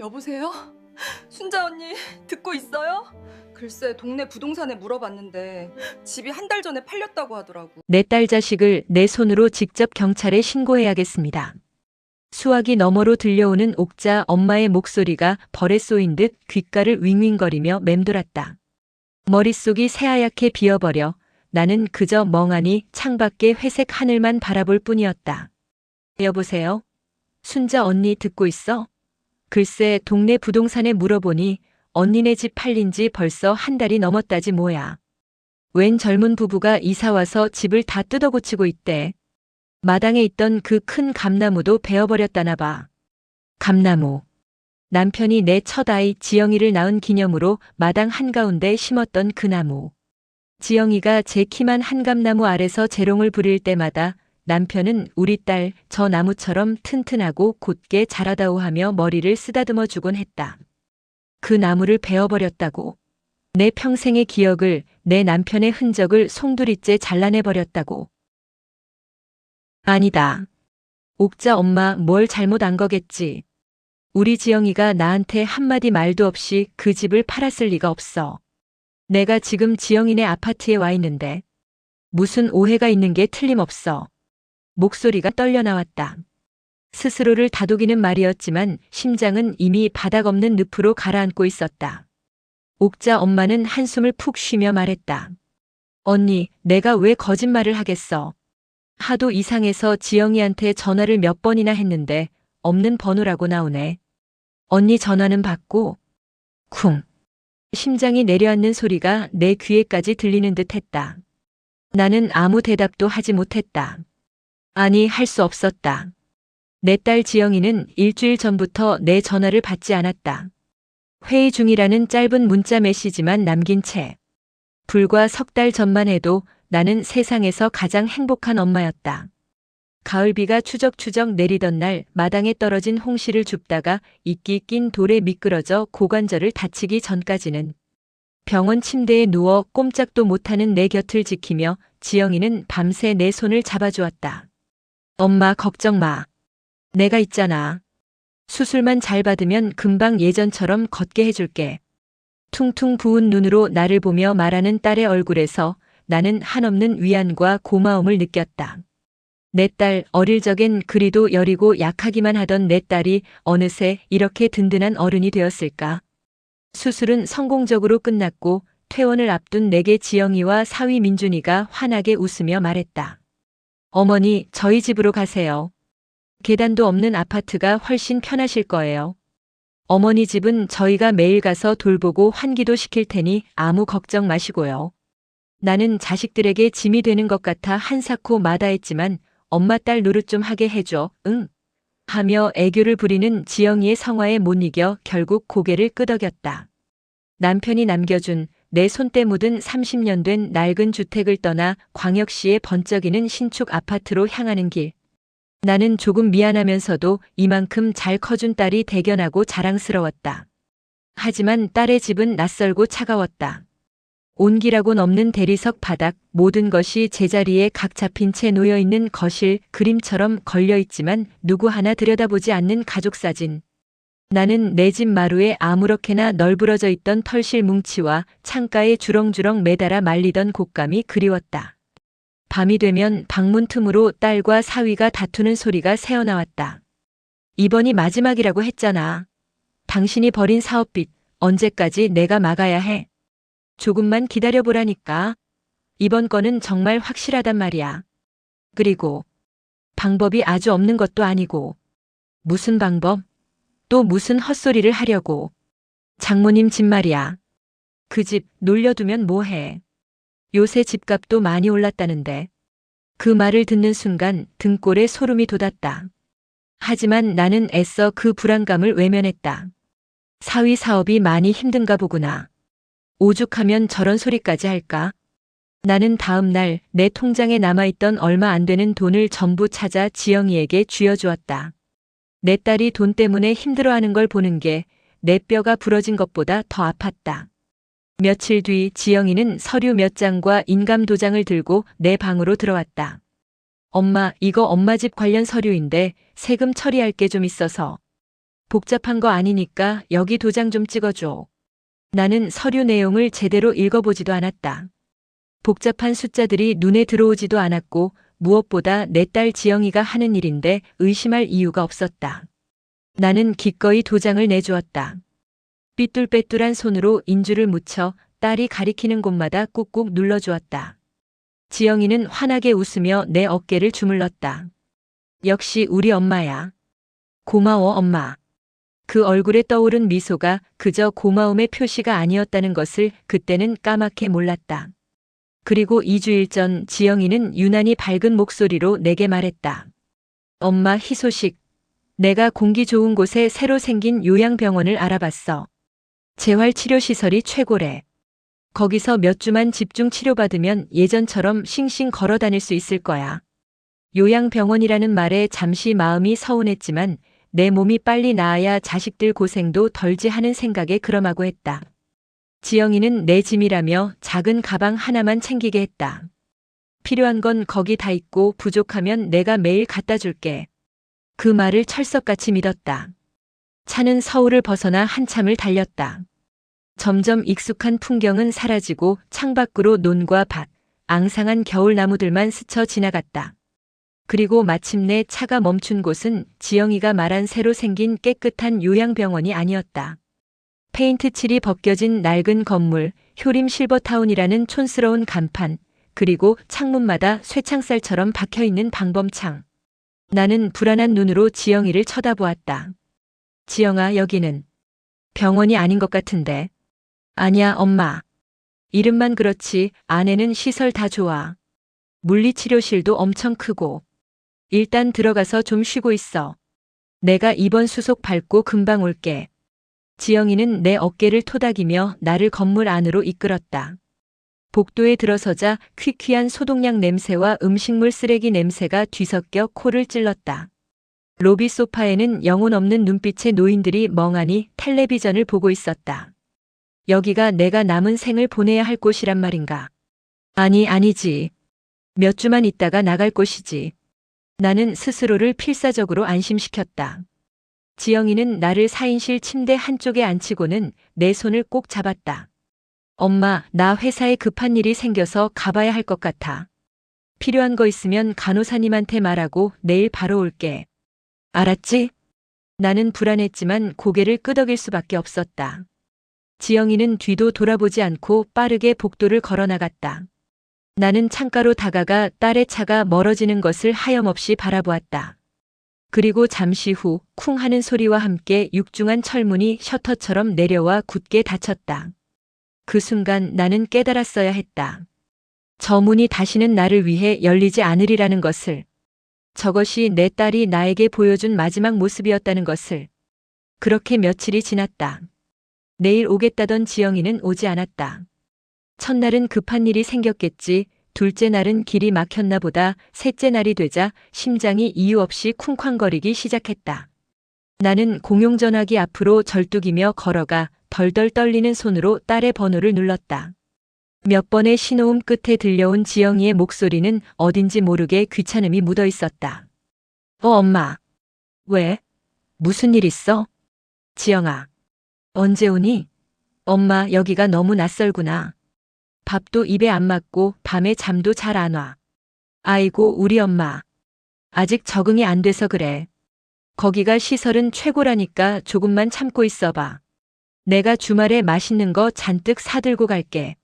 여보세요? 순자 언니 듣고 있어요? 글쎄 동네 부동산에 물어봤는데 집이 한 달 전에 팔렸다고 하더라고. 내 딸 자식을 내 손으로 직접 경찰에 신고해야겠습니다. 수화기 너머로 들려오는 옥자 엄마의 목소리가 벌에 쏘인 듯 귓가를 윙윙거리며 맴돌았다. 머릿속이 새하얗게 비어버려 나는 그저 멍하니 창밖의 회색 하늘만 바라볼 뿐이었다. 여보세요? 순자 언니 듣고 있어? 글쎄 동네 부동산에 물어보니 언니네 집 팔린 지 벌써 한 달이 넘었다지 뭐야. 웬 젊은 부부가 이사와서 집을 다 뜯어고치고 있대. 마당에 있던 그 큰 감나무도 베어버렸다나 봐. 감나무. 남편이 내 첫 아이 지영이를 낳은 기념으로 마당 한가운데 심었던 그 나무. 지영이가 제 키만 한 감나무 아래서 재롱을 부릴 때마다 남편은 우리 딸 저 나무처럼 튼튼하고 곧게 자라다오 하며 머리를 쓰다듬어 주곤 했다. 그 나무를 베어버렸다고. 내 평생의 기억을, 내 남편의 흔적을 송두리째 잘라내버렸다고. 아니다. 옥자 엄마 뭘 잘못 안 거겠지. 우리 지영이가 나한테 한마디 말도 없이 그 집을 팔았을 리가 없어. 내가 지금 지영이네 아파트에 와 있는데 무슨 오해가 있는 게 틀림없어. 목소리가 떨려 나왔다. 스스로를 다독이는 말이었지만 심장은 이미 바닥 없는 늪으로 가라앉고 있었다. 옥자 엄마는 한숨을 푹 쉬며 말했다. 언니, 내가 왜 거짓말을 하겠어. 하도 이상해서 지영이한테 전화를 몇 번이나 했는데 없는 번호라고 나오네. 언니 전화는 받고 쿵. 심장이 내려앉는 소리가 내 귀에까지 들리는 듯 했다. 나는 아무 대답도 하지 못했다. 아니, 할 수 없었다. 내 딸 지영이는 일주일 전부터 내 전화를 받지 않았다. 회의 중이라는 짧은 문자 메시지만 남긴 채. 불과 석 달 전만 해도 나는 세상에서 가장 행복한 엄마였다. 가을비가 추적추적 내리던 날 마당에 떨어진 홍시를 줍다가 이끼 낀 돌에 미끄러져 고관절을 다치기 전까지는 병원 침대에 누워 꼼짝도 못하는 내 곁을 지키며 지영이는 밤새 내 손을 잡아주었다. 엄마 걱정 마. 내가 있잖아. 수술만 잘 받으면 금방 예전처럼 걷게 해줄게. 퉁퉁 부은 눈으로 나를 보며 말하는 딸의 얼굴에서 나는 한없는 위안과 고마움을 느꼈다. 내 딸 어릴 적엔 그리도 여리고 약하기만 하던 내 딸이 어느새 이렇게 든든한 어른이 되었을까. 수술은 성공적으로 끝났고 퇴원을 앞둔 내게 지영이와 사위 민준이가 환하게 웃으며 말했다. 어머니, 저희 집으로 가세요. 계단도 없는 아파트가 훨씬 편하실 거예요. 어머니 집은 저희가 매일 가서 돌보고 환기도 시킬 테니 아무 걱정 마시고요. 나는 자식들에게 짐이 되는 것 같아 한사코 마다했지만 엄마 딸 노릇 좀 하게 해줘, 응? 하며 애교를 부리는 지영이의 성화에 못 이겨 결국 고개를 끄덕였다. 남편이 남겨준 내 손때 묻은 30년 된 낡은 주택을 떠나 광역시의 번쩍이는 신축 아파트로 향하는 길. 나는 조금 미안하면서도 이만큼 잘 커준 딸이 대견하고 자랑스러웠다. 하지만 딸의 집은 낯설고 차가웠다. 온기라곤 없는 대리석 바닥, 모든 것이 제자리에 각 잡힌 채 놓여있는 거실, 그림처럼 걸려있지만 누구 하나 들여다보지 않는 가족사진. 나는 내 집 마루에 아무렇게나 널브러져 있던 털실 뭉치와 창가에 주렁주렁 매달아 말리던 곶감이 그리웠다. 밤이 되면 방문 틈으로 딸과 사위가 다투는 소리가 새어나왔다. 이번이 마지막이라고 했잖아. 당신이 벌인 사업빚 언제까지 내가 막아야 해. 조금만 기다려보라니까. 이번 건은 정말 확실하단 말이야. 그리고 방법이 아주 없는 것도 아니고. 무슨 방법? 또 무슨 헛소리를 하려고. 장모님 집 말이야. 그 집 놀려두면 뭐해. 요새 집값도 많이 올랐다는데. 그 말을 듣는 순간 등골에 소름이 돋았다. 하지만 나는 애써 그 불안감을 외면했다. 사위 사업이 많이 힘든가 보구나. 오죽하면 저런 소리까지 할까? 나는 다음 날 내 통장에 남아있던 얼마 안 되는 돈을 전부 찾아 지영이에게 쥐어주었다. 내 딸이 돈 때문에 힘들어하는 걸 보는 게 내 뼈가 부러진 것보다 더 아팠다. 며칠 뒤 지영이는 서류 몇 장과 인감 도장을 들고 내 방으로 들어왔다. 엄마, 이거 엄마 집 관련 서류인데 세금 처리할 게 좀 있어서. 복잡한 거 아니니까 여기 도장 좀 찍어줘. 나는 서류 내용을 제대로 읽어보지도 않았다. 복잡한 숫자들이 눈에 들어오지도 않았고 무엇보다 내 딸 지영이가 하는 일인데 의심할 이유가 없었다. 나는 기꺼이 도장을 내주었다. 삐뚤빼뚤한 손으로 인주를 묻혀 딸이 가리키는 곳마다 꾹꾹 눌러주었다. 지영이는 환하게 웃으며 내 어깨를 주물렀다. 역시 우리 엄마야. 고마워, 엄마. 그 얼굴에 떠오른 미소가 그저 고마움의 표시가 아니었다는 것을 그때는 까맣게 몰랐다. 그리고 2주일 전 지영이는 유난히 밝은 목소리로 내게 말했다. 엄마, 희소식. 내가 공기 좋은 곳에 새로 생긴 요양병원을 알아봤어. 재활치료시설이 최고래. 거기서 몇 주만 집중 치료받으면 예전처럼 싱싱 걸어 다닐 수 있을 거야. 요양병원이라는 말에 잠시 마음이 서운했지만 내 몸이 빨리 나아야 자식들 고생도 덜지 하는 생각에 그럼하고 했다. 지영이는 내 짐이라며 작은 가방 하나만 챙기게 했다. 필요한 건 거기 다 있고 부족하면 내가 매일 갖다 줄게. 그 말을 철석같이 믿었다. 차는 서울을 벗어나 한참을 달렸다. 점점 익숙한 풍경은 사라지고 창밖으로 논과 밭, 앙상한 겨울나무들만 스쳐 지나갔다. 그리고 마침내 차가 멈춘 곳은 지영이가 말한 새로 생긴 깨끗한 요양병원이 아니었다. 페인트 칠이 벗겨진 낡은 건물, 효림 실버타운이라는 촌스러운 간판, 그리고 창문마다 쇠창살처럼 박혀있는 방범창. 나는 불안한 눈으로 지영이를 쳐다보았다. 지영아, 여기는 병원이 아닌 것 같은데. 아니야, 엄마. 이름만 그렇지 안에는 시설 다 좋아. 물리치료실도 엄청 크고. 일단 들어가서 좀 쉬고 있어. 내가 이번 수속 밟고 금방 올게. 지영이는 내 어깨를 토닥이며 나를 건물 안으로 이끌었다. 복도에 들어서자 퀴퀴한 소독약 냄새와 음식물 쓰레기 냄새가 뒤섞여 코를 찔렀다. 로비 소파에는 영혼 없는 눈빛의 노인들이 멍하니 텔레비전을 보고 있었다. 여기가 내가 남은 생을 보내야 할 곳이란 말인가? 아니지. 몇 주만 있다가 나갈 곳이지. 나는 스스로를 필사적으로 안심시켰다. 지영이는 나를 4인실 침대 한쪽에 앉히고는 내 손을 꼭 잡았다. 엄마, 나 회사에 급한 일이 생겨서 가봐야 할 것 같아. 필요한 거 있으면 간호사님한테 말하고 내일 바로 올게. 알았지? 나는 불안했지만 고개를 끄덕일 수밖에 없었다. 지영이는 뒤도 돌아보지 않고 빠르게 복도를 걸어나갔다. 나는 창가로 다가가 딸의 차가 멀어지는 것을 하염없이 바라보았다. 그리고 잠시 후 쿵 하는 소리와 함께 육중한 철문이 셔터처럼 내려와 굳게 닫혔다. 그 순간 나는 깨달았어야 했다. 저 문이 다시는 나를 위해 열리지 않으리라는 것을. 저것이 내 딸이 나에게 보여준 마지막 모습이었다는 것을. 그렇게 며칠이 지났다. 내일 오겠다던 지영이는 오지 않았다. 첫날은 급한 일이 생겼겠지, 둘째 날은 길이 막혔나 보다, 셋째 날이 되자 심장이 이유 없이 쿵쾅거리기 시작했다. 나는 공용전화기 앞으로 절뚝이며 걸어가 덜덜 떨리는 손으로 딸의 번호를 눌렀다. 몇 번의 신호음 끝에 들려온 지영이의 목소리는 어딘지 모르게 귀찮음이 묻어 있었다. 엄마. 왜? 무슨 일 있어? 지영아. 언제 오니? 엄마, 여기가 너무 낯설구나. 밥도 입에 안 맞고 밤에 잠도 잘 안 와. 아이고, 우리 엄마. 아직 적응이 안 돼서 그래. 거기가 시설은 최고라니까 조금만 참고 있어봐. 내가 주말에 맛있는 거 잔뜩 사들고 갈게.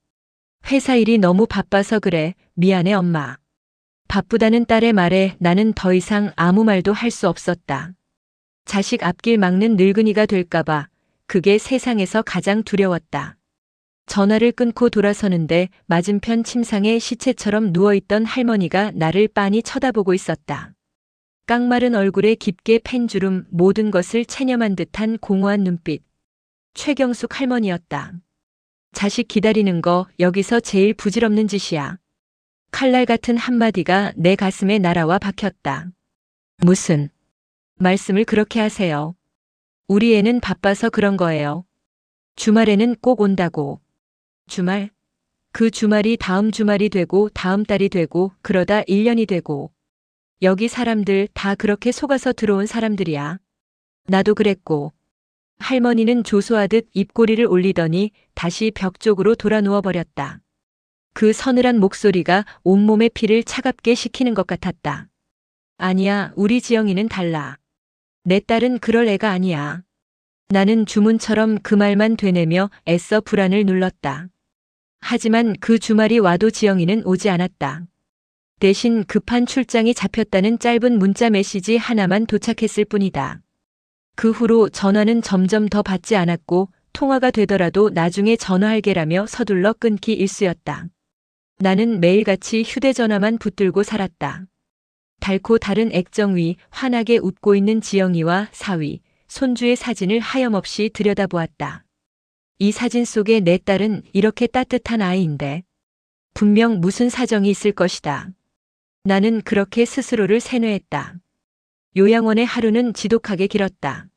회사 일이 너무 바빠서 그래. 미안해, 엄마. 바쁘다는 딸의 말에 나는 더 이상 아무 말도 할 수 없었다. 자식 앞길 막는 늙은이가 될까봐 그게 세상에서 가장 두려웠다. 전화를 끊고 돌아서는데 맞은편 침상에 시체처럼 누워있던 할머니가 나를 빤히 쳐다보고 있었다. 깡마른 얼굴에 깊게 팬 주름, 모든 것을 체념한 듯한 공허한 눈빛. 최경숙 할머니였다. 자식 기다리는 거 여기서 제일 부질없는 짓이야. 칼날 같은 한마디가 내 가슴에 날아와 박혔다. 무슨 말씀을 그렇게 하세요. 우리 애는 바빠서 그런 거예요. 주말에는 꼭 온다고. 주말? 그 주말이 다음 주말이 되고 다음 달이 되고 그러다 1년이 되고. 여기 사람들 다 그렇게 속아서 들어온 사람들이야. 나도 그랬고. 할머니는 조소하듯 입꼬리를 올리더니 다시 벽 쪽으로 돌아 누워버렸다. 그 서늘한 목소리가 온몸의 피를 차갑게 식히는 것 같았다. 아니야, 우리 지영이는 달라. 내 딸은 그럴 애가 아니야. 나는 주문처럼 그 말만 되뇌며 애써 불안을 눌렀다. 하지만 그 주말이 와도 지영이는 오지 않았다. 대신 급한 출장이 잡혔다는 짧은 문자 메시지 하나만 도착했을 뿐이다. 그 후로 전화는 점점 더 받지 않았고 통화가 되더라도 나중에 전화할게라며 서둘러 끊기 일쑤였다. 나는 매일같이 휴대전화만 붙들고 살았다. 달고 다른 액정 위 환하게 웃고 있는 지영이와 사위, 손주의 사진을 하염없이 들여다보았다. 이 사진 속의 내 딸은 이렇게 따뜻한 아이인데 분명 무슨 사정이 있을 것이다. 나는 그렇게 스스로를 세뇌했다. 요양원의 하루는 지독하게 길었다.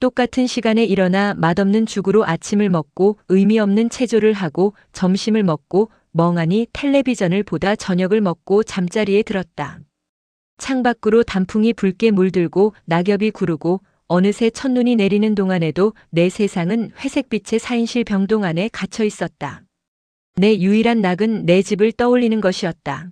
똑같은 시간에 일어나 맛없는 죽으로 아침을 먹고 의미 없는 체조를 하고 점심을 먹고 멍하니 텔레비전을 보다 저녁을 먹고 잠자리에 들었다. 창밖으로 단풍이 붉게 물들고 낙엽이 구르고 어느새 첫눈이 내리는 동안에도 내 세상은 회색빛의 사인실 병동 안에 갇혀 있었다. 내 유일한 낙은 내 집을 떠올리는 것이었다.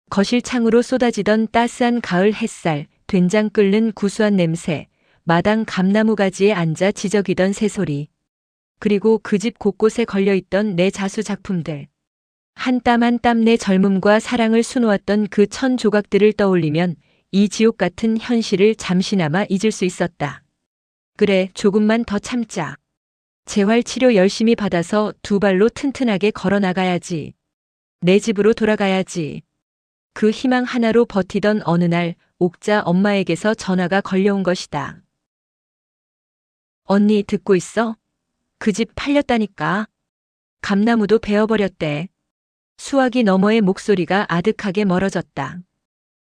거실 창으로 쏟아지던 따스한 가을 햇살, 된장 끓는 구수한 냄새, 마당 감나무 가지에 앉아 지저귀던 새소리, 그리고 그 집 곳곳에 걸려있던 내 자수 작품들. 한 땀 한 땀 내 젊음과 사랑을 수놓았던 그 천 조각들을 떠올리면 이 지옥 같은 현실을 잠시나마 잊을 수 있었다. 그래, 조금만 더 참자. 재활치료 열심히 받아서 두 발로 튼튼하게 걸어 나가야지. 내 집으로 돌아가야지. 그 희망 하나로 버티던 어느 날 옥자 엄마에게서 전화가 걸려온 것이다. 언니 듣고 있어? 그 집 팔렸다니까. 감나무도 베어버렸대. 수화기 너머의 목소리가 아득하게 멀어졌다.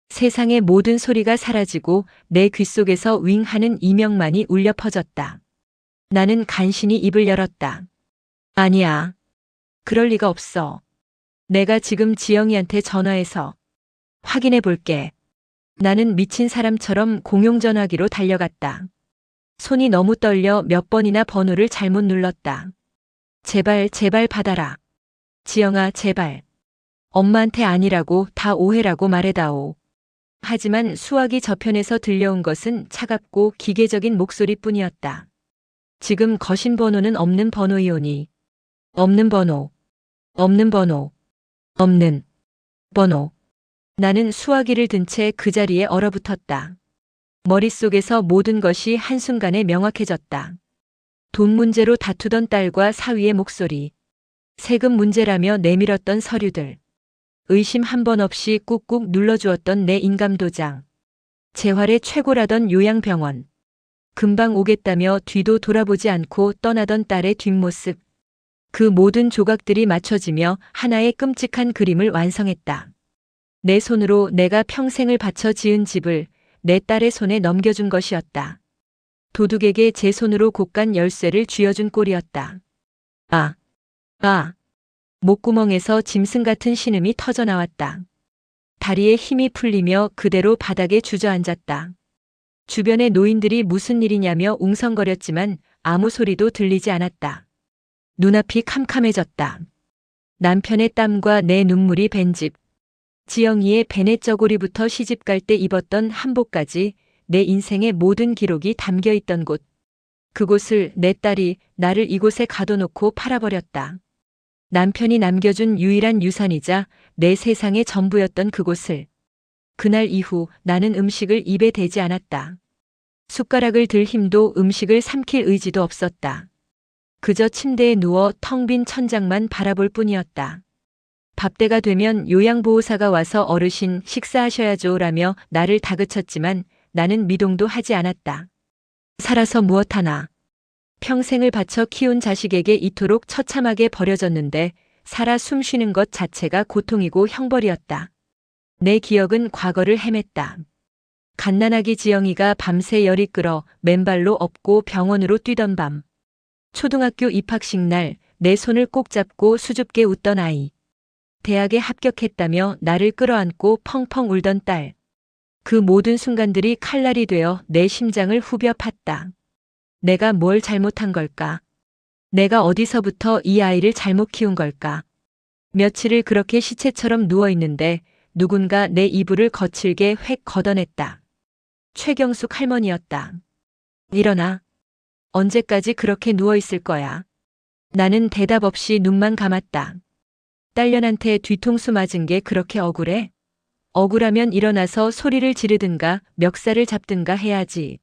세상의 모든 소리가 사라지고 내 귓속에서 윙 하는 이명만이 울려 퍼졌다. 나는 간신히 입을 열었다. 아니야. 그럴 리가 없어. 내가 지금 지영이한테 전화해서 확인해 볼게. 나는 미친 사람처럼 공용전화기로 달려갔다. 손이 너무 떨려 몇 번이나 번호를 잘못 눌렀다. 제발, 제발 받아라. 지영아, 제발. 엄마한테 아니라고 다 오해라고 말해다오. 하지만 수화기 저편에서 들려온 것은 차갑고 기계적인 목소리뿐이었다. 지금 거신 번호는 없는 번호이오니. 없는 번호. 없는 번호. 없는 번호. 나는 수화기를 든 채 그 자리에 얼어붙었다. 머릿속에서 모든 것이 한순간에 명확해졌다. 돈 문제로 다투던 딸과 사위의 목소리. 세금 문제라며 내밀었던 서류들. 의심 한 번 없이 꾹꾹 눌러주었던 내 인감도장. 재활의 최고라던 요양병원. 금방 오겠다며 뒤도 돌아보지 않고 떠나던 딸의 뒷모습. 그 모든 조각들이 맞춰지며 하나의 끔찍한 그림을 완성했다. 내 손으로 내가 평생을 바쳐 지은 집을 내 딸의 손에 넘겨준 것이었다. 도둑에게 제 손으로 곡간 열쇠를 쥐어준 꼴이었다. 목구멍에서 짐승 같은 신음이 터져나왔다. 다리에 힘이 풀리며 그대로 바닥에 주저앉았다. 주변의 노인들이 무슨 일이냐며 웅성거렸지만 아무 소리도 들리지 않았다. 눈앞이 캄캄해졌다. 남편의 땀과 내 눈물이 밴 집. 지영이의 베네 저고리부터 시집갈 때 입었던 한복까지 내 인생의 모든 기록이 담겨 있던 곳. 그곳을 내 딸이 나를 이곳에 가둬놓고 팔아버렸다. 남편이 남겨준 유일한 유산이자 내 세상의 전부였던 그곳을. 그날 이후 나는 음식을 입에 대지 않았다. 숟가락을 들 힘도 음식을 삼킬 의지도 없었다. 그저 침대에 누워 텅 빈 천장만 바라볼 뿐이었다. 밥때가 되면 요양보호사가 와서 어르신 식사하셔야죠 라며 나를 다그쳤지만 나는 미동도 하지 않았다. 살아서 무엇하나. 평생을 바쳐 키운 자식에게 이토록 처참하게 버려졌는데 살아 숨쉬는 것 자체가 고통이고 형벌이었다. 내 기억은 과거를 헤맸다. 갓난아기 지영이가 밤새 열이 끓어 맨발로 업고 병원으로 뛰던 밤. 초등학교 입학식 날 내 손을 꼭 잡고 수줍게 웃던 아이. 대학에 합격했다며 나를 끌어안고 펑펑 울던 딸. 그 모든 순간들이 칼날이 되어 내 심장을 후벼 팠다. 내가 뭘 잘못한 걸까? 내가 어디서부터 이 아이를 잘못 키운 걸까? 며칠을 그렇게 시체처럼 누워 있는데 누군가 내 이불을 거칠게 획 걷어냈다. 최경숙 할머니였다. 일어나. 언제까지 그렇게 누워 있을 거야? 나는 대답 없이 눈만 감았다. 딸년한테 뒤통수 맞은 게 그렇게 억울해? 억울하면 일어나서 소리를 지르든가 멱살을 잡든가 해야지.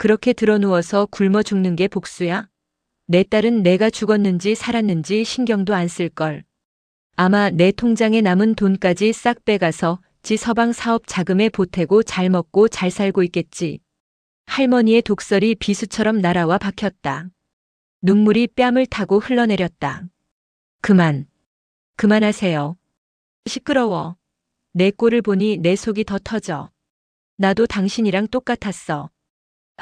그렇게 드러누워서 굶어 죽는 게 복수야? 내 딸은 내가 죽었는지 살았는지 신경도 안 쓸걸. 아마 내 통장에 남은 돈까지 싹 빼가서 지 서방 사업 자금에 보태고 잘 먹고 잘 살고 있겠지. 할머니의 독설이 비수처럼 날아와 박혔다. 눈물이 뺨을 타고 흘러내렸다. 그만하세요. 시끄러워. 내 꼴을 보니 내 속이 더 터져. 나도 당신이랑 똑같았어.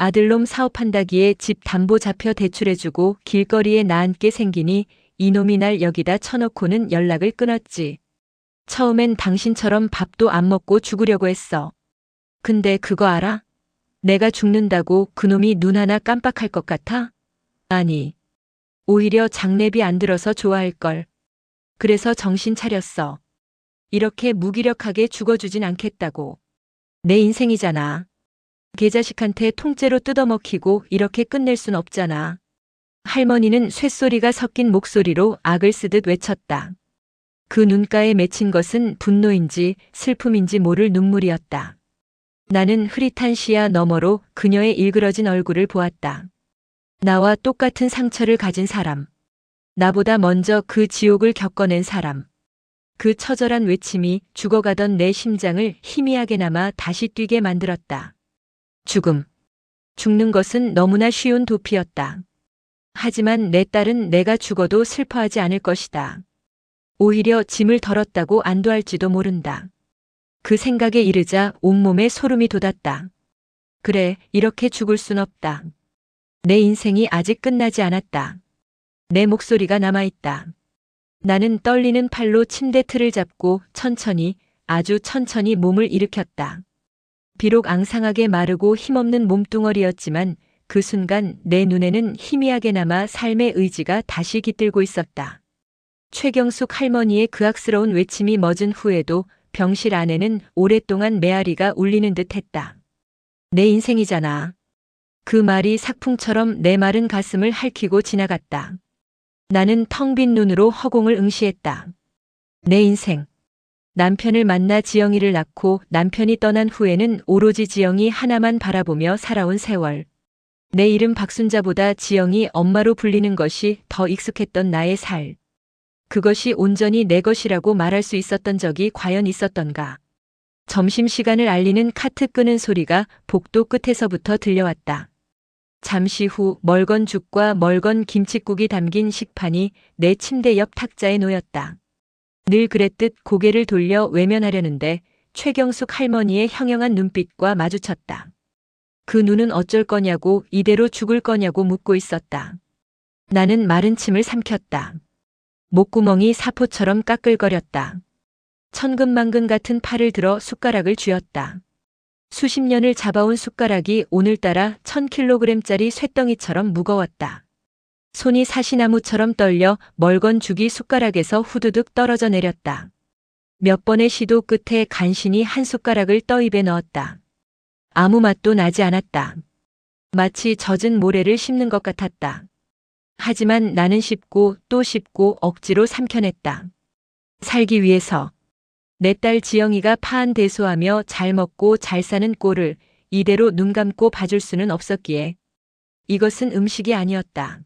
아들놈 사업한다기에 집 담보 잡혀 대출해주고 길거리에 나앉게 생기니 이놈이 날 여기다 쳐놓고는 연락을 끊었지. 처음엔 당신처럼 밥도 안 먹고 죽으려고 했어. 근데 그거 알아? 내가 죽는다고 그놈이 눈 하나 깜빡할 것 같아? 아니. 오히려 장례비 안 들어서 좋아할걸. 그래서 정신 차렸어. 이렇게 무기력하게 죽어주진 않겠다고. 내 인생이잖아. 개자식한테 통째로 뜯어먹히고 이렇게 끝낼 순 없잖아. 할머니는 쇳소리가 섞인 목소리로 악을 쓰듯 외쳤다. 그 눈가에 맺힌 것은 분노인지 슬픔인지 모를 눈물이었다. 나는 흐릿한 시야 너머로 그녀의 일그러진 얼굴을 보았다. 나와 똑같은 상처를 가진 사람. 나보다 먼저 그 지옥을 겪어낸 사람. 그 처절한 외침이 죽어가던 내 심장을 희미하게나마 다시 뛰게 만들었다. 죽는 것은 너무나 쉬운 도피였다. 하지만 내 딸은 내가 죽어도 슬퍼하지 않을 것이다. 오히려 짐을 덜었다고 안도할지도 모른다. 그 생각에 이르자 온몸에 소름이 돋았다. 그래, 이렇게 죽을 순 없다. 내 인생이 아직 끝나지 않았다. 내 목소리가 남아있다. 나는 떨리는 팔로 침대 틀을 잡고 천천히, 아주 천천히 몸을 일으켰다. 비록 앙상하게 마르고 힘없는 몸뚱어리였지만 그 순간 내 눈에는 희미하게나마 삶의 의지가 다시 깃들고 있었다. 최경숙 할머니의 그 악스러운 외침이 멎은 후에도 병실 안에는 오랫동안 메아리가 울리는 듯 했다. 내 인생이잖아. 그 말이 삭풍처럼 내 마른 가슴을 핥히고 지나갔다. 나는 텅 빈 눈으로 허공을 응시했다. 내 인생. 남편을 만나 지영이를 낳고 남편이 떠난 후에는 오로지 지영이 하나만 바라보며 살아온 세월. 내 이름 박순자보다 지영이 엄마로 불리는 것이 더 익숙했던 나의 살. 그것이 온전히 내 것이라고 말할 수 있었던 적이 과연 있었던가. 점심시간을 알리는 카트 끄는 소리가 복도 끝에서부터 들려왔다. 잠시 후 멀건 죽과 멀건 김칫국이 담긴 식판이 내 침대 옆 탁자에 놓였다. 늘 그랬듯 고개를 돌려 외면하려는데 최경숙 할머니의 형형한 눈빛과 마주쳤다. 그 눈은 어쩔 거냐고 이대로 죽을 거냐고 묻고 있었다. 나는 마른 침을 삼켰다. 목구멍이 사포처럼 까끌거렸다. 천근만근 같은 팔을 들어 숟가락을 쥐었다. 수십 년을 잡아온 숟가락이 오늘따라 1000kg짜리 쇳덩이처럼 무거웠다. 손이 사시나무처럼 떨려 멀건 죽이 숟가락에서 후두둑 떨어져 내렸다. 몇 번의 시도 끝에 간신히 한 숟가락을 떠입에 넣었다. 아무 맛도 나지 않았다. 마치 젖은 모래를 씹는 것 같았다. 하지만 나는 씹고 또 씹고 억지로 삼켜냈다. 살기 위해서. 내 딸 지영이가 파한대소하며 잘 먹고 잘 사는 꼴을 이대로 눈 감고 봐줄 수는 없었기에. 이것은 음식이 아니었다.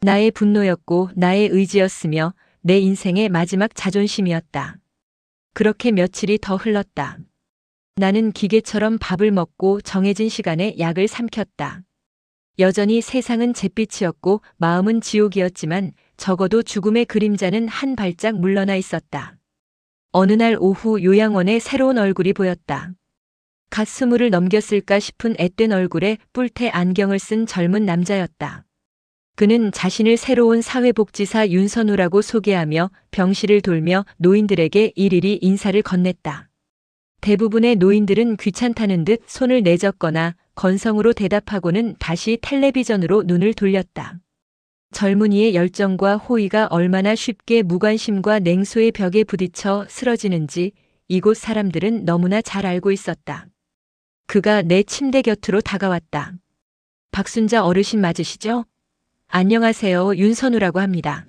나의 분노였고 나의 의지였으며 내 인생의 마지막 자존심이었다. 그렇게 며칠이 더 흘렀다. 나는 기계처럼 밥을 먹고 정해진 시간에 약을 삼켰다. 여전히 세상은 잿빛이었고 마음은 지옥이었지만 적어도 죽음의 그림자는 한 발짝 물러나 있었다. 어느 날 오후 요양원에 새로운 얼굴이 보였다. 갓 20을 넘겼을까 싶은 앳된 얼굴에 뿔테 안경을 쓴 젊은 남자였다. 그는 자신을 새로운 사회복지사 윤선우라고 소개하며 병실을 돌며 노인들에게 일일이 인사를 건넸다. 대부분의 노인들은 귀찮다는 듯 손을 내젓거나 건성으로 대답하고는 다시 텔레비전으로 눈을 돌렸다. 젊은이의 열정과 호의가 얼마나 쉽게 무관심과 냉소의 벽에 부딪혀 쓰러지는지 이곳 사람들은 너무나 잘 알고 있었다. 그가 내 침대 곁으로 다가왔다. 박순자 어르신 맞으시죠? 안녕하세요. 윤선우라고 합니다.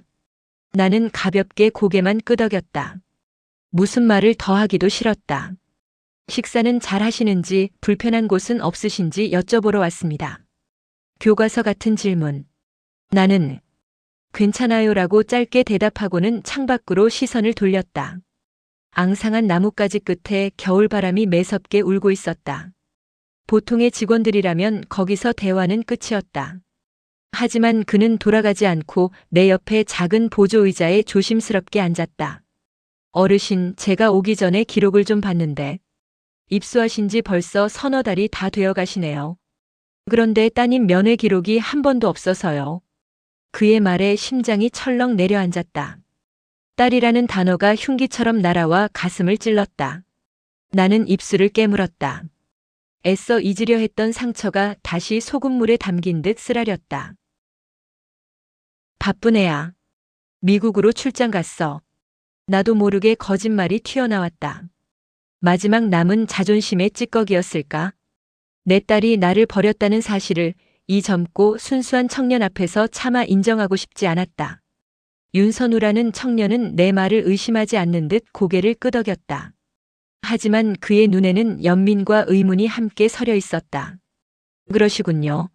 나는 가볍게 고개만 끄덕였다. 무슨 말을 더 하기도 싫었다. 식사는 잘 하시는지 불편한 곳은 없으신지 여쭤보러 왔습니다. 교과서 같은 질문. 나는 괜찮아요라고 짧게 대답하고는 창밖으로 시선을 돌렸다. 앙상한 나뭇가지 끝에 겨울바람이 매섭게 울고 있었다. 보통의 직원들이라면 거기서 대화는 끝이었다. 하지만 그는 돌아가지 않고 내 옆에 작은 보조의자에 조심스럽게 앉았다. 어르신, 제가 오기 전에 기록을 좀 봤는데 입수하신 지 벌써 서너 달이 다 되어 가시네요. 그런데 따님 면회 기록이 한 번도 없어서요. 그의 말에 심장이 철렁 내려앉았다. 딸이라는 단어가 흉기처럼 날아와 가슴을 찔렀다. 나는 입술을 깨물었다. 애써 잊으려 했던 상처가 다시 소금물에 담긴 듯 쓰라렸다. 바쁜 애야. 미국으로 출장 갔어. 나도 모르게 거짓말이 튀어나왔다. 마지막 남은 자존심의 찌꺼기였을까? 내 딸이 나를 버렸다는 사실을 이 젊고 순수한 청년 앞에서 차마 인정하고 싶지 않았다. 윤선우라는 청년은 내 말을 의심하지 않는 듯 고개를 끄덕였다. 하지만 그의 눈에는 연민과 의문이 함께 서려 있었다. 그러시군요.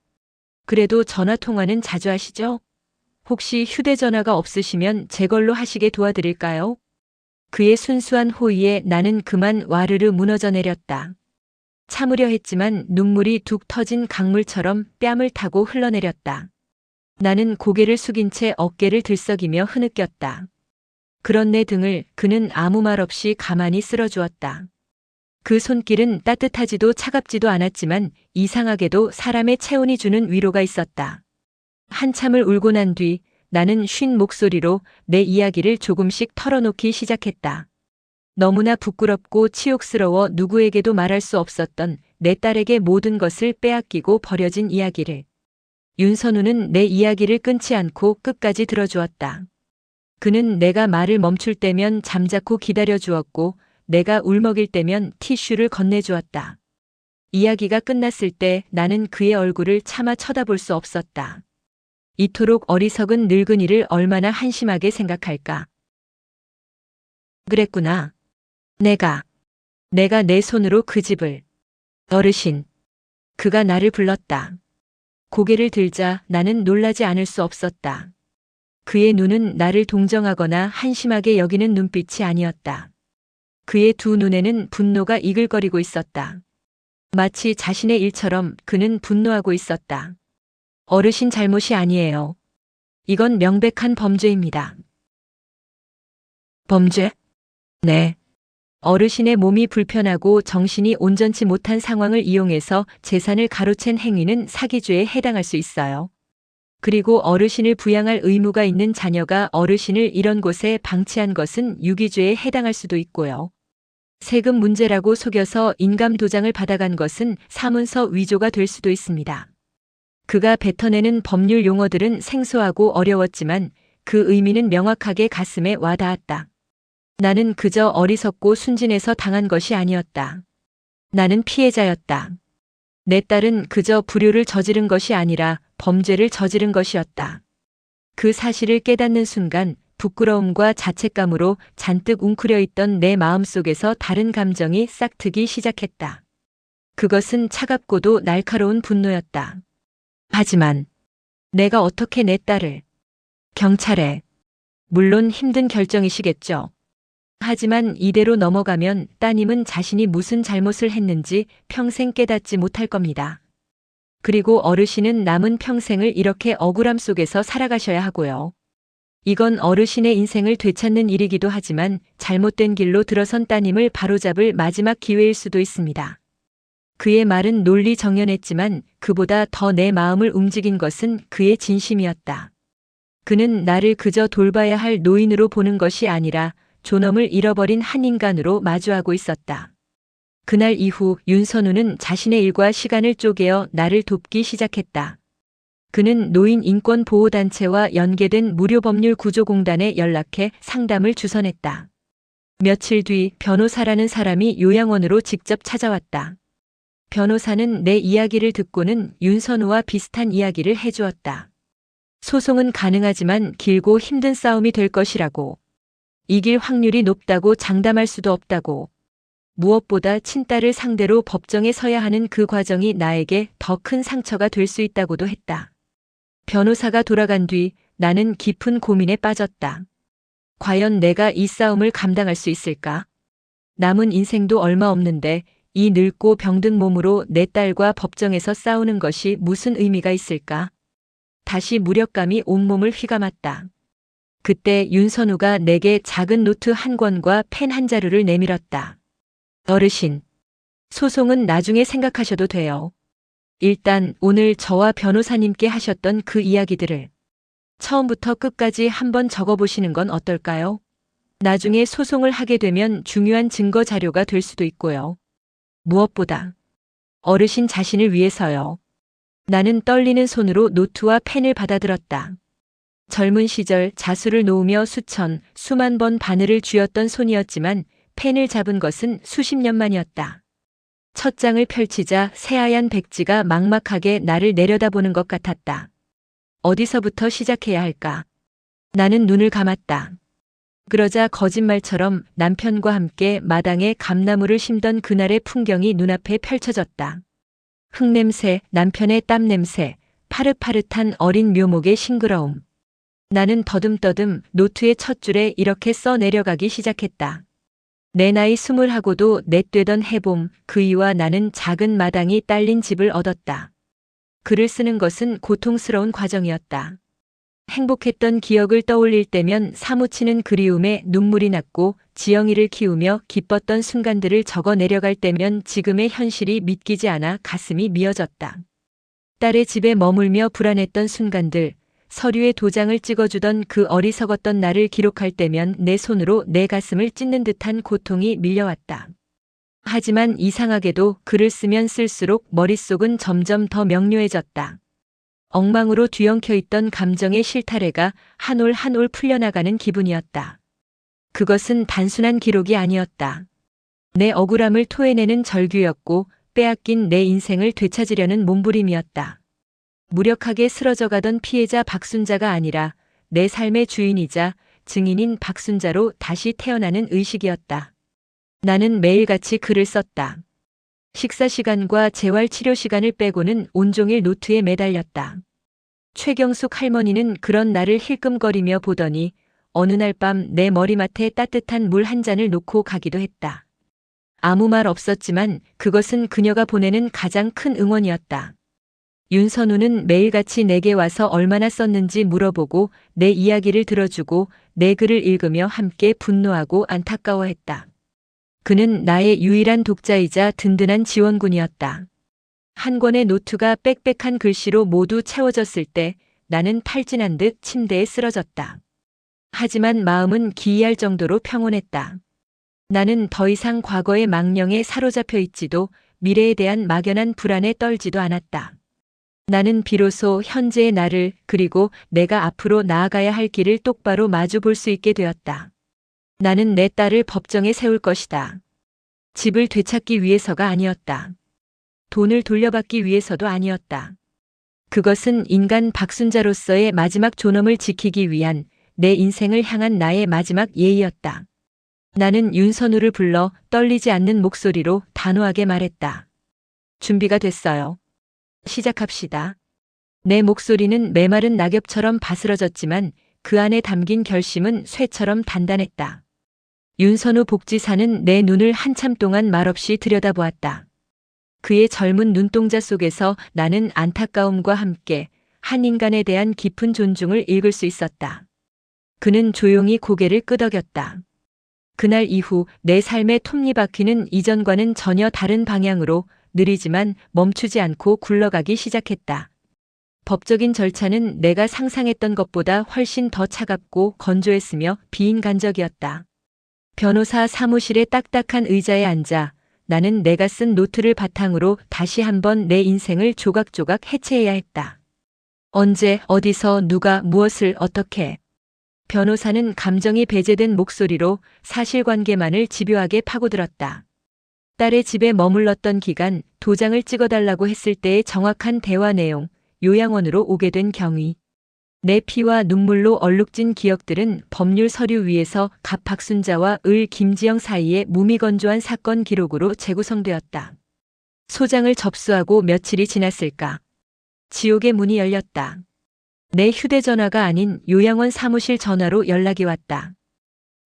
그래도 전화 통화는 자주 하시죠? 혹시 휴대전화가 없으시면 제 걸로 하시게 도와드릴까요? 그의 순수한 호의에 나는 그만 와르르 무너져 내렸다. 참으려 했지만 눈물이 툭 터진 강물처럼 뺨을 타고 흘러내렸다. 나는 고개를 숙인 채 어깨를 들썩이며 흐느꼈다. 그런 내 등을 그는 아무 말 없이 가만히 쓸어주었다. 그 손길은 따뜻하지도 차갑지도 않았지만 이상하게도 사람의 체온이 주는 위로가 있었다. 한참을 울고 난 뒤 나는 쉰 목소리로 내 이야기를 조금씩 털어놓기 시작했다. 너무나 부끄럽고 치욕스러워 누구에게도 말할 수 없었던 내 딸에게 모든 것을 빼앗기고 버려진 이야기를. 윤선우는 내 이야기를 끊지 않고 끝까지 들어주었다. 그는 내가 말을 멈출 때면 잠자코 기다려 주었고 내가 울먹일 때면 티슈를 건네주었다. 이야기가 끝났을 때 나는 그의 얼굴을 차마 쳐다볼 수 없었다. 이토록 어리석은 늙은이를 얼마나 한심하게 생각할까. 그랬구나. 내가 내 손으로 그 집을. 어르신. 그가 나를 불렀다. 고개를 들자 나는 놀라지 않을 수 없었다. 그의 눈은 나를 동정하거나 한심하게 여기는 눈빛이 아니었다. 그의 두 눈에는 분노가 이글거리고 있었다. 마치 자신의 일처럼 그는 분노하고 있었다. 어르신 잘못이 아니에요. 이건 명백한 범죄입니다. 범죄? 네. 어르신의 몸이 불편하고 정신이 온전치 못한 상황을 이용해서 재산을 가로챈 행위는 사기죄에 해당할 수 있어요. 그리고 어르신을 부양할 의무가 있는 자녀가 어르신을 이런 곳에 방치한 것은 유기죄에 해당할 수도 있고요. 세금 문제라고 속여서 인감 도장을 받아간 것은 사문서 위조가 될 수도 있습니다. 그가 뱉어내는 법률 용어들은 생소하고 어려웠지만 그 의미는 명확하게 가슴에 와닿았다. 나는 그저 어리석고 순진해서 당한 것이 아니었다. 나는 피해자였다. 내 딸은 그저 불효를 저지른 것이 아니라 범죄를 저지른 것이었다. 그 사실을 깨닫는 순간 부끄러움과 자책감으로 잔뜩 웅크려 있던 내 마음속에서 다른 감정이 싹트기 시작했다. 그것은 차갑고도 날카로운 분노였다. 하지만 내가 어떻게 내 딸을 경찰에 물론 힘든 결정이시겠죠. 하지만 이대로 넘어가면 따님은 자신이 무슨 잘못을 했는지 평생 깨닫지 못할 겁니다. 그리고 어르신은 남은 평생을 이렇게 억울함 속에서 살아가셔야 하고요. 이건 어르신의 인생을 되찾는 일이기도 하지만 잘못된 길로 들어선 따님을 바로잡을 마지막 기회일 수도 있습니다. 그의 말은 논리정연했지만 그보다 더 내 마음을 움직인 것은 그의 진심이었다. 그는 나를 그저 돌봐야 할 노인으로 보는 것이 아니라 존엄을 잃어버린 한 인간으로 마주하고 있었다. 그날 이후 윤선우는 자신의 일과 시간을 쪼개어 나를 돕기 시작했다. 그는 노인 인권보호단체와 연계된 무료법률구조공단에 연락해 상담을 주선했다. 며칠 뒤 변호사라는 사람이 요양원으로 직접 찾아왔다. 변호사는 내 이야기를 듣고는 윤선우와 비슷한 이야기를 해주었다. 소송은 가능하지만 길고 힘든 싸움이 될 것이라고. 이길 확률이 높다고 장담할 수도 없다고. 무엇보다 친딸을 상대로 법정에 서야 하는 그 과정이 나에게 더 큰 상처가 될 수 있다고도 했다. 변호사가 돌아간 뒤 나는 깊은 고민에 빠졌다. 과연 내가 이 싸움을 감당할 수 있을까? 남은 인생도 얼마 없는데 이 늙고 병든 몸으로 내 딸과 법정에서 싸우는 것이 무슨 의미가 있을까? 다시 무력감이 온몸을 휘감았다. 그때 윤선우가 내게 작은 노트 한 권과 펜 한 자루를 내밀었다. 어르신, 소송은 나중에 생각하셔도 돼요. 일단 오늘 저와 변호사님께 하셨던 그 이야기들을 처음부터 끝까지 한번 적어보시는 건 어떨까요? 나중에 소송을 하게 되면 중요한 증거 자료가 될 수도 있고요. 무엇보다 어르신 자신을 위해서요. 나는 떨리는 손으로 노트와 펜을 받아들었다. 젊은 시절 자수를 놓으며 수만 번 바늘을 쥐었던 손이었지만 펜을 잡은 것은 수십 년 만이었다. 첫 장을 펼치자 새하얀 백지가 막막하게 나를 내려다보는 것 같았다. 어디서부터 시작해야 할까? 나는 눈을 감았다. 그러자 거짓말처럼 남편과 함께 마당에 감나무를 심던 그날의 풍경이 눈앞에 펼쳐졌다. 흙냄새, 남편의 땀냄새, 파릇파릇한 어린 묘목의 싱그러움. 나는 더듬더듬 노트의 첫 줄에 이렇게 써 내려가기 시작했다. 내 나이 20하고도 넷되던 해봄, 그이와 나는 작은 마당이 딸린 집을 얻었다. 글을 쓰는 것은 고통스러운 과정이었다. 행복했던 기억을 떠올릴 때면 사무치는 그리움에 눈물이 났고 지영이를 키우며 기뻤던 순간들을 적어 내려갈 때면 지금의 현실이 믿기지 않아 가슴이 미어졌다. 딸의 집에 머물며 불안했던 순간들, 서류에 도장을 찍어주던 그 어리석었던 나를 기록할 때면 내 손으로 내 가슴을 찢는 듯한 고통이 밀려왔다. 하지만 이상하게도 글을 쓰면 쓸수록 머릿속은 점점 더 명료해졌다. 엉망으로 뒤엉켜 있던 감정의 실타래가 한 올 한 올 풀려나가는 기분이었다. 그것은 단순한 기록이 아니었다. 내 억울함을 토해내는 절규였고 빼앗긴 내 인생을 되찾으려는 몸부림이었다. 무력하게 쓰러져가던 피해자 박순자가 아니라 내 삶의 주인이자 증인인 박순자로 다시 태어나는 의식이었다. 나는 매일같이 글을 썼다. 식사 시간과 재활 치료 시간을 빼고는 온종일 노트에 매달렸다. 최경숙 할머니는 그런 나를 힐끔거리며 보더니 어느 날 밤 내 머리맡에 따뜻한 물 한 잔을 놓고 가기도 했다. 아무 말 없었지만 그것은 그녀가 보내는 가장 큰 응원이었다. 윤선우는 매일같이 내게 와서 얼마나 썼는지 물어보고 내 이야기를 들어주고 내 글을 읽으며 함께 분노하고 안타까워했다. 그는 나의 유일한 독자이자 든든한 지원군이었다. 한 권의 노트가 빽빽한 글씨로 모두 채워졌을 때 나는 탈진한 듯 침대에 쓰러졌다. 하지만 마음은 기이할 정도로 평온했다. 나는 더 이상 과거의 망령에 사로잡혀 있지도 미래에 대한 막연한 불안에 떨지도 않았다. 나는 비로소 현재의 나를 그리고 내가 앞으로 나아가야 할 길을 똑바로 마주 볼 수 있게 되었다. 나는 내 딸을 법정에 세울 것이다. 집을 되찾기 위해서가 아니었다. 돈을 돌려받기 위해서도 아니었다. 그것은 인간 박순자로서의 마지막 존엄을 지키기 위한 내 인생을 향한 나의 마지막 예의였다. 나는 윤선우를 불러 떨리지 않는 목소리로 단호하게 말했다. 준비가 됐어요. 시작합시다. 내 목소리는 메마른 낙엽처럼 바스러졌지만 그 안에 담긴 결심은 쇠처럼 단단했다. 윤선우 복지사는 내 눈을 한참 동안 말없이 들여다보았다. 그의 젊은 눈동자 속에서 나는 안타까움과 함께 한 인간에 대한 깊은 존중을 읽을 수 있었다. 그는 조용히 고개를 끄덕였다. 그날 이후 내 삶의 톱니바퀴는 이전과는 전혀 다른 방향으로 느리지만 멈추지 않고 굴러가기 시작했다. 법적인 절차는 내가 상상했던 것보다 훨씬 더 차갑고 건조했으며 비인간적이었다. 변호사 사무실의 딱딱한 의자에 앉아 나는 내가 쓴 노트를 바탕으로 다시 한번 내 인생을 조각조각 해체해야 했다. 언제, 어디서, 누가, 무엇을, 어떻게. 변호사는 감정이 배제된 목소리로 사실관계만을 집요하게 파고들었다. 딸의 집에 머물렀던 기간, 도장을 찍어달라고 했을 때의 정확한 대화 내용, 요양원으로 오게 된 경위. 내 피와 눈물로 얼룩진 기억들은 법률 서류 위에서 갑 박순자와 을 김지영 사이의 무미건조한 사건 기록으로 재구성되었다. 소장을 접수하고 며칠이 지났을까. 지옥의 문이 열렸다. 내 휴대전화가 아닌 요양원 사무실 전화로 연락이 왔다.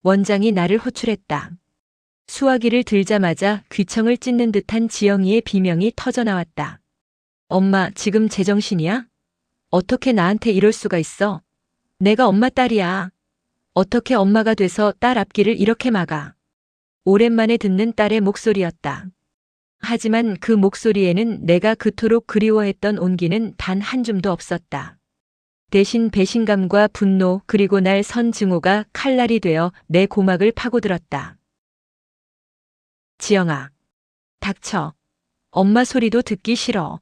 원장이 나를 호출했다. 수화기를 들자마자 귀청을 찢는 듯한 지영이의 비명이 터져나왔다. 엄마, 지금 제정신이야? 어떻게 나한테 이럴 수가 있어? 내가 엄마 딸이야. 어떻게 엄마가 돼서 딸 앞길을 이렇게 막아? 오랜만에 듣는 딸의 목소리였다. 하지만 그 목소리에는 내가 그토록 그리워했던 온기는 단 한 줌도 없었다. 대신 배신감과 분노 그리고 날 선 증오가 칼날이 되어 내 고막을 파고들었다. 지영아, 닥쳐. 엄마 소리도 듣기 싫어.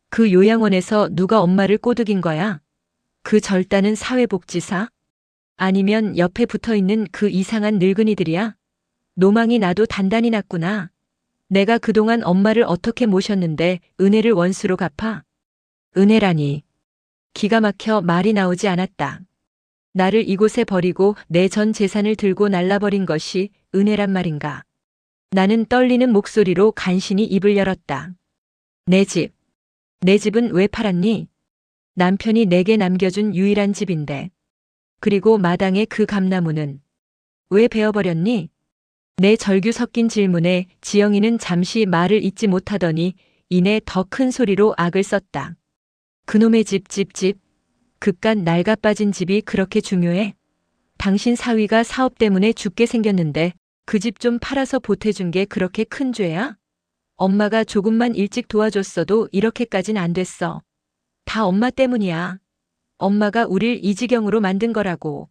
그 요양원에서 누가 엄마를 꼬드긴 거야? 그 절단은 사회복지사? 아니면 옆에 붙어있는 그 이상한 늙은이들이야? 노망이 나도 단단히 났구나. 내가 그동안 엄마를 어떻게 모셨는데 은혜를 원수로 갚아? 은혜라니. 기가 막혀 말이 나오지 않았다. 나를 이곳에 버리고 내 전 재산을 들고 날라버린 것이 은혜란 말인가? 나는 떨리는 목소리로 간신히 입을 열었다. 내 집. 내 집은 왜 팔았니? 남편이 내게 남겨준 유일한 집인데. 그리고 마당의 그 감나무는 왜 베어버렸니? 내 절규 섞인 질문에 지영이는 잠시 말을 잇지 못하더니 이내 더 큰 소리로 악을 썼다. 그놈의 집. 그깟 낡아 빠진 집이 그렇게 중요해? 당신 사위가 사업 때문에 죽게 생겼는데 그 집 좀 팔아서 보태준 게 그렇게 큰 죄야? 엄마가 조금만 일찍 도와줬어도 이렇게까진 안 됐어. 다 엄마 때문이야. 엄마가 우릴 이 지경으로 만든 거라고.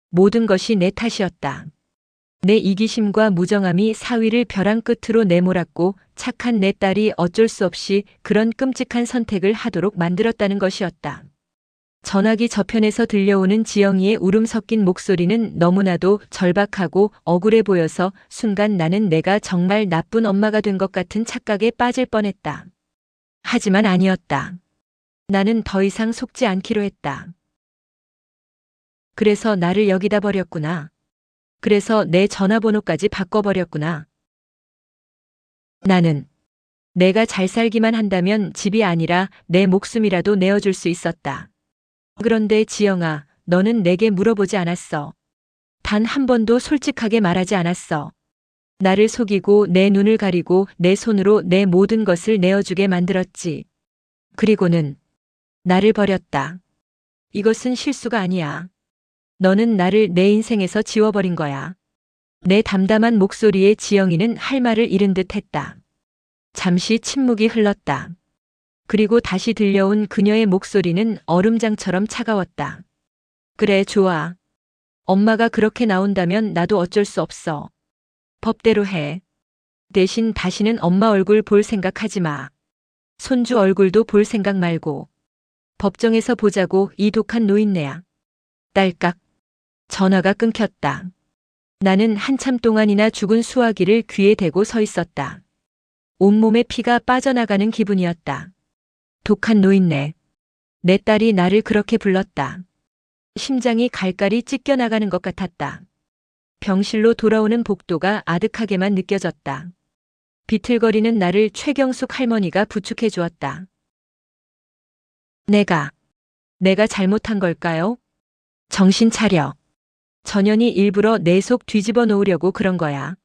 모든 것이 내 탓이었다. 내 이기심과 무정함이 사위를 벼랑 끝으로 내몰았고 착한 내 딸이 어쩔 수 없이 그런 끔찍한 선택을 하도록 만들었다는 것이었다. 전화기 저편에서 들려오는 지영이의 울음 섞인 목소리는 너무나도 절박하고 억울해 보여서 순간 나는 내가 정말 나쁜 엄마가 된 것 같은 착각에 빠질 뻔했다. 하지만 아니었다. 나는 더 이상 속지 않기로 했다. 그래서 나를 여기다 버렸구나. 그래서 내 전화번호까지 바꿔버렸구나. 나는 내가 잘 살기만 한다면 집이 아니라 내 목숨이라도 내어줄 수 있었다. 그런데 지영아, 너는 내게 물어보지 않았어. 단 한 번도 솔직하게 말하지 않았어. 나를 속이고 내 눈을 가리고 내 손으로 내 모든 것을 내어주게 만들었지. 그리고는 나를 버렸다. 이것은 실수가 아니야. 너는 나를 내 인생에서 지워버린 거야. 내 담담한 목소리에 지영이는 할 말을 잃은 듯 했다. 잠시 침묵이 흘렀다. 그리고 다시 들려온 그녀의 목소리는 얼음장처럼 차가웠다. 그래, 좋아. 엄마가 그렇게 나온다면 나도 어쩔 수 없어. 법대로 해. 대신 다시는 엄마 얼굴 볼 생각하지 마. 손주 얼굴도 볼 생각 말고. 법정에서 보자고, 이 독한 노인네야. 딸깍. 전화가 끊겼다. 나는 한참 동안이나 죽은 수화기를 귀에 대고 서 있었다. 온몸에 피가 빠져나가는 기분이었다. 독한 노인네. 내 딸이 나를 그렇게 불렀다. 심장이 갈갈이 찢겨나가는 것 같았다. 병실로 돌아오는 복도가 아득하게만 느껴졌다. 비틀거리는 나를 최경숙 할머니가 부축해 주었다. 내가 잘못한 걸까요? 정신 차려. 전현이 일부러 내 속 뒤집어 놓으려고 그런 거야.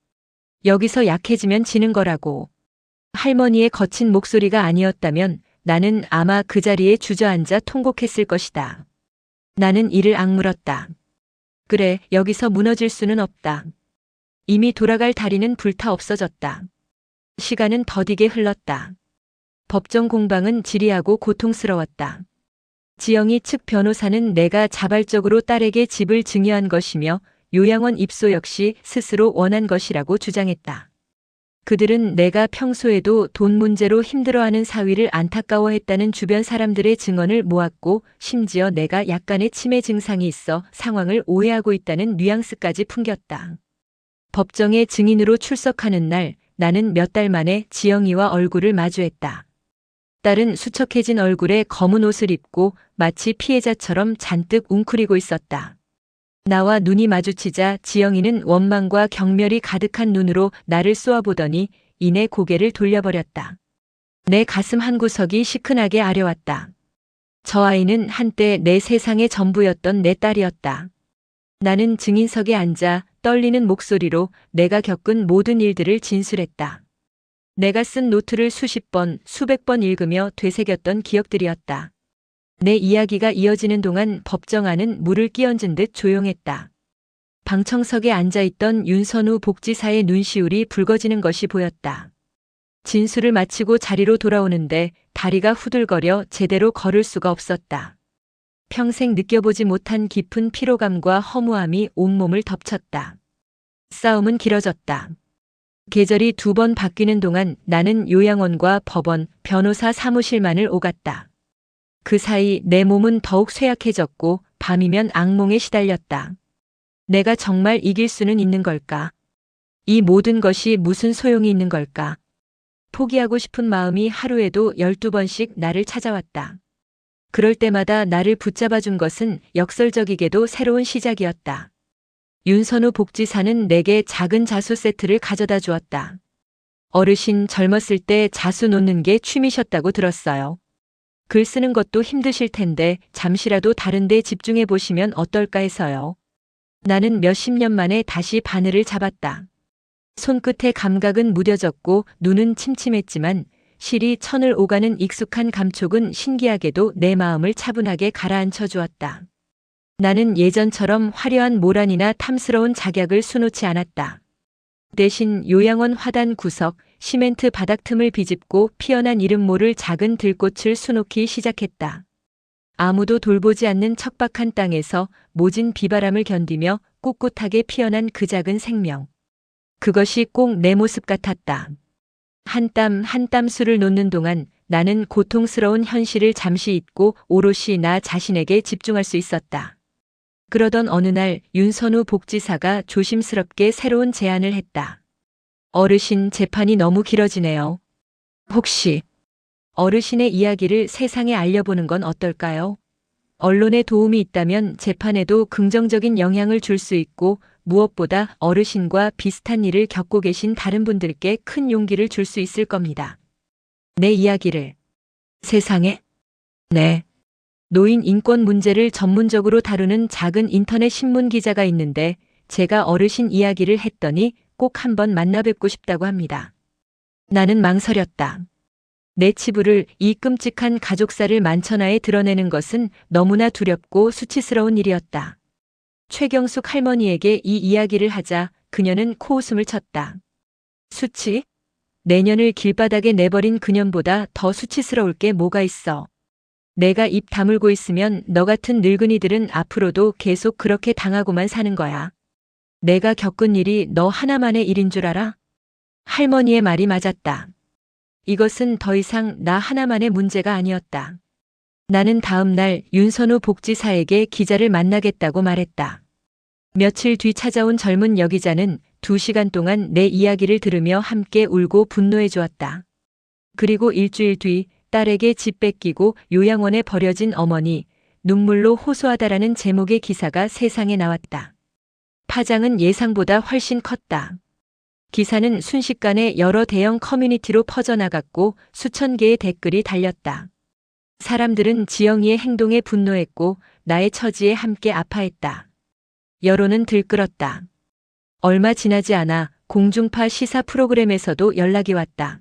여기서 약해지면 지는 거라고. 할머니의 거친 목소리가 아니었다면 나는 아마 그 자리에 주저앉아 통곡했을 것이다. 나는 이를 악물었다. 그래, 여기서 무너질 수는 없다. 이미 돌아갈 다리는 불타 없어졌다. 시간은 더디게 흘렀다. 법정 공방은 지리하고 고통스러웠다. 지영이 측 변호사는 내가 자발적으로 딸에게 집을 증여한 것이며 요양원 입소 역시 스스로 원한 것이라고 주장했다. 그들은 내가 평소에도 돈 문제로 힘들어하는 사위를 안타까워했다는 주변 사람들의 증언을 모았고 심지어 내가 약간의 치매 증상이 있어 상황을 오해하고 있다는 뉘앙스까지 풍겼다. 법정에 증인으로 출석하는 날 나는 몇 달 만에 지영이와 얼굴을 마주했다. 딸은 수척해진 얼굴에 검은 옷을 입고 마치 피해자처럼 잔뜩 웅크리고 있었다. 나와 눈이 마주치자 지영이는 원망과 경멸이 가득한 눈으로 나를 쏘아보더니 이내 고개를 돌려버렸다. 내 가슴 한구석이 시큰하게 아려왔다. 저 아이는 한때 내 세상의 전부였던 내 딸이었다. 나는 증인석에 앉아 떨리는 목소리로 내가 겪은 모든 일들을 진술했다. 내가 쓴 노트를 수십 번, 수백 번 읽으며 되새겼던 기억들이었다. 내 이야기가 이어지는 동안 법정 안은 물을 끼얹은 듯 조용했다. 방청석에 앉아있던 윤선우 복지사의 눈시울이 붉어지는 것이 보였다. 진술을 마치고 자리로 돌아오는데 다리가 후들거려 제대로 걸을 수가 없었다. 평생 느껴보지 못한 깊은 피로감과 허무함이 온몸을 덮쳤다. 싸움은 길어졌다. 계절이 2번 바뀌는 동안 나는 요양원과 법원, 변호사 사무실만을 오갔다. 그 사이 내 몸은 더욱 쇠약해졌고 밤이면 악몽에 시달렸다. 내가 정말 이길 수는 있는 걸까? 이 모든 것이 무슨 소용이 있는 걸까? 포기하고 싶은 마음이 하루에도 12번씩 나를 찾아왔다. 그럴 때마다 나를 붙잡아준 것은 역설적이게도 새로운 시작이었다. 윤선우 복지사는 내게 작은 자수 세트를 가져다 주었다. 어르신 젊었을 때 자수 놓는 게 취미셨다고 들었어요. 글 쓰는 것도 힘드실 텐데 잠시라도 다른 데 집중해 보시면 어떨까 해서요. 나는 몇십 년 만에 다시 바늘을 잡았다. 손끝의 감각은 무뎌졌고 눈은 침침했지만 실이 천을 오가는 익숙한 감촉은 신기하게도 내 마음을 차분하게 가라앉혀 주었다. 나는 예전처럼 화려한 모란이나 탐스러운 작약을 수놓지 않았다. 대신 요양원 화단 구석, 시멘트 바닥 틈을 비집고 피어난 이름 모를 작은 들꽃을 수놓기 시작했다. 아무도 돌보지 않는 척박한 땅에서 모진 비바람을 견디며 꿋꿋하게 피어난 그 작은 생명. 그것이 꼭 내 모습 같았다. 한 땀 한 땀 수를 놓는 동안 나는 고통스러운 현실을 잠시 잊고 오롯이 나 자신에게 집중할 수 있었다. 그러던 어느 날 윤선우 복지사가 조심스럽게 새로운 제안을 했다. 어르신 재판이 너무 길어지네요. 혹시 어르신의 이야기를 세상에 알려보는 건 어떨까요? 언론의 도움이 있다면 재판에도 긍정적인 영향을 줄 수 있고 무엇보다 어르신과 비슷한 일을 겪고 계신 다른 분들께 큰 용기를 줄 수 있을 겁니다. 내 이야기를 세상에? 네. 노인 인권 문제를 전문적으로 다루는 작은 인터넷 신문 기자가 있는데 제가 어르신 이야기를 했더니 꼭 한번 만나 뵙고 싶다고 합니다. 나는 망설였다. 내 치부를 이 끔찍한 가족사를 만천하에 드러내는 것은 너무나 두렵고 수치스러운 일이었다. 최경숙 할머니에게 이 이야기를 하자 그녀는 코웃음을 쳤다. 수치? 내년을 길바닥에 내버린 그년보다 더 수치스러울 게 뭐가 있어. 내가 입 다물고 있으면 너 같은 늙은이들은 앞으로도 계속 그렇게 당하고만 사는 거야. 내가 겪은 일이 너 하나만의 일인 줄 알아? 할머니의 말이 맞았다. 이것은 더 이상 나 하나만의 문제가 아니었다. 나는 다음 날 윤선우 복지사에게 기자를 만나겠다고 말했다. 며칠 뒤 찾아온 젊은 여기자는 2시간 동안 내 이야기를 들으며 함께 울고 분노해 주었다. 그리고 일주일 뒤 딸에게 집 뺏기고 요양원에 버려진 어머니, 눈물로 호소하다라는 제목의 기사가 세상에 나왔다. 파장은 예상보다 훨씬 컸다. 기사는 순식간에 여러 대형 커뮤니티로 퍼져나갔고 수천 개의 댓글이 달렸다. 사람들은 지영이의 행동에 분노했고 나의 처지에 함께 아파했다. 여론은 들끓었다. 얼마 지나지 않아 공중파 시사 프로그램에서도 연락이 왔다.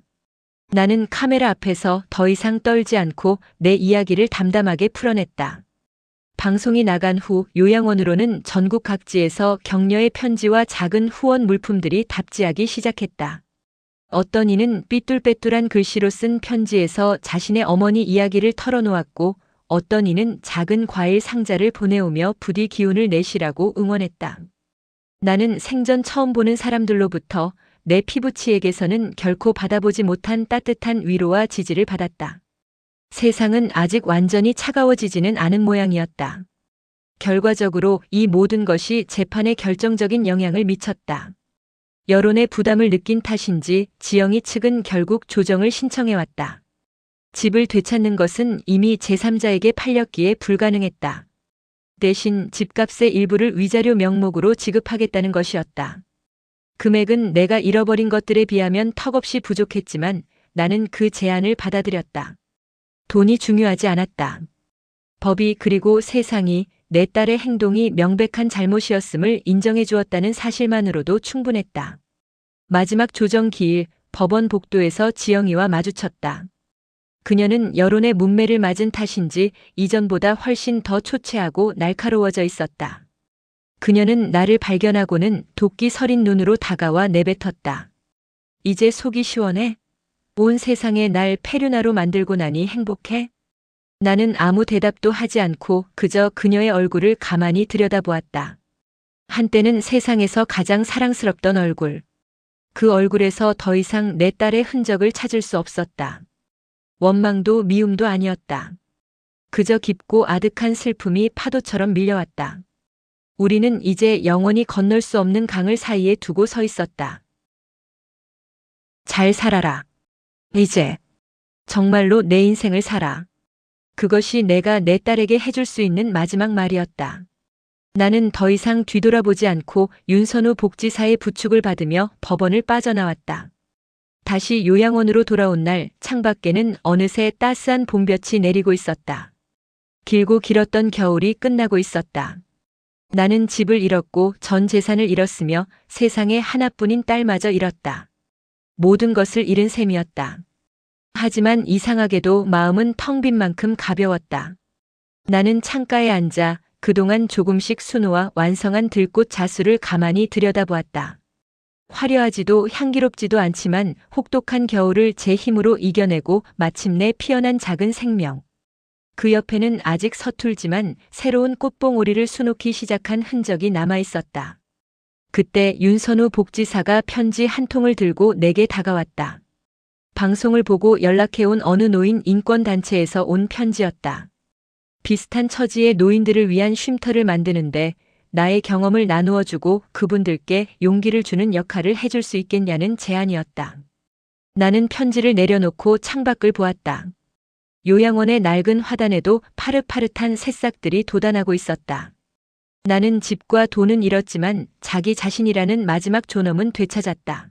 나는 카메라 앞에서 더 이상 떨지 않고 내 이야기를 담담하게 풀어냈다. 방송이 나간 후 요양원으로는 전국 각지에서 격려의 편지와 작은 후원 물품들이 답지하기 시작했다. 어떤 이는 삐뚤빼뚤한 글씨로 쓴 편지에서 자신의 어머니 이야기를 털어놓았고 어떤 이는 작은 과일 상자를 보내오며 부디 기운을 내시라고 응원했다. 나는 생전 처음 보는 사람들로부터 내 피부치에게서는 결코 받아보지 못한 따뜻한 위로와 지지를 받았다. 세상은 아직 완전히 차가워지지는 않은 모양이었다. 결과적으로 이 모든 것이 재판에 결정적인 영향을 미쳤다. 여론의 부담을 느낀 탓인지 지영이 측은 결국 조정을 신청해왔다. 집을 되찾는 것은 이미 제3자에게 팔렸기에 불가능했다. 대신 집값의 일부를 위자료 명목으로 지급하겠다는 것이었다. 금액은 내가 잃어버린 것들에 비하면 턱없이 부족했지만 나는 그 제안을 받아들였다. 돈이 중요하지 않았다. 법이 그리고 세상이 내 딸의 행동이 명백한 잘못이었음을 인정해 주었다는 사실만으로도 충분했다. 마지막 조정 기일 법원 복도에서 지영이와 마주쳤다. 그녀는 여론의 문매를 맞은 탓인지 이전보다 훨씬 더 초췌하고 날카로워져 있었다. 그녀는 나를 발견하고는 도끼 서린 눈으로 다가와 내뱉었다. 이제 속이 시원해? 온 세상에 날 페류나로 만들고 나니 행복해? 나는 아무 대답도 하지 않고 그저 그녀의 얼굴을 가만히 들여다보았다. 한때는 세상에서 가장 사랑스럽던 얼굴. 그 얼굴에서 더 이상 내 딸의 흔적을 찾을 수 없었다. 원망도 미움도 아니었다. 그저 깊고 아득한 슬픔이 파도처럼 밀려왔다. 우리는 이제 영원히 건널 수 없는 강을 사이에 두고 서 있었다. 잘 살아라. 이제 정말로 내 인생을 살아. 그것이 내가 내 딸에게 해줄 수 있는 마지막 말이었다. 나는 더 이상 뒤돌아보지 않고 윤선우 복지사의 부축을 받으며 법원을 빠져나왔다. 다시 요양원으로 돌아온 날 창밖에는 어느새 따스한 봄볕이 내리고 있었다. 길고 길었던 겨울이 끝나고 있었다. 나는 집을 잃었고 전 재산을 잃었으며 세상에 하나뿐인 딸마저 잃었다. 모든 것을 잃은 셈이었다. 하지만 이상하게도 마음은 텅 빈 만큼 가벼웠다. 나는 창가에 앉아 그동안 조금씩 수놓아 완성한 들꽃 자수를 가만히 들여다보았다. 화려하지도 향기롭지도 않지만 혹독한 겨울을 제 힘으로 이겨내고 마침내 피어난 작은 생명. 그 옆에는 아직 서툴지만 새로운 꽃봉오리를 수놓기 시작한 흔적이 남아 있었다. 그때 윤선우 복지사가 편지 한 통을 들고 내게 다가왔다. 방송을 보고 연락해온 어느 노인 인권단체에서 온 편지였다. 비슷한 처지의 노인들을 위한 쉼터를 만드는데 나의 경험을 나누어주고 그분들께 용기를 주는 역할을 해줄 수 있겠냐는 제안이었다. 나는 편지를 내려놓고 창밖을 보았다. 요양원의 낡은 화단에도 파릇파릇한 새싹들이 돋아나고 있었다. 나는 집과 돈은 잃었지만 자기 자신이라는 마지막 존엄은 되찾았다.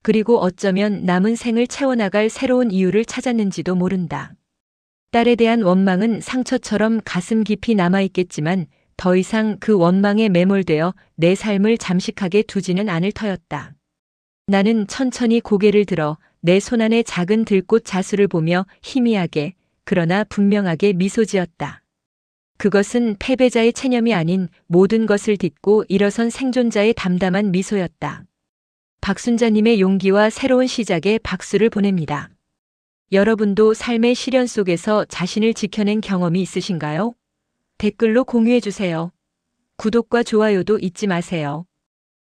그리고 어쩌면 남은 생을 채워나갈 새로운 이유를 찾았는지도 모른다. 딸에 대한 원망은 상처처럼 가슴 깊이 남아있겠지만 더 이상 그 원망에 매몰되어 내 삶을 잠식하게 두지는 않을 터였다. 나는 천천히 고개를 들어 내 손안의 작은 들꽃 자수를 보며 희미하게 그러나 분명하게 미소 지었다. 그것은 패배자의 체념이 아닌 모든 것을 딛고 일어선 생존자의 담담한 미소였다. 박순자님의 용기와 새로운 시작에 박수를 보냅니다. 여러분도 삶의 시련 속에서 자신을 지켜낸 경험이 있으신가요? 댓글로 공유해주세요. 구독과 좋아요도 잊지 마세요.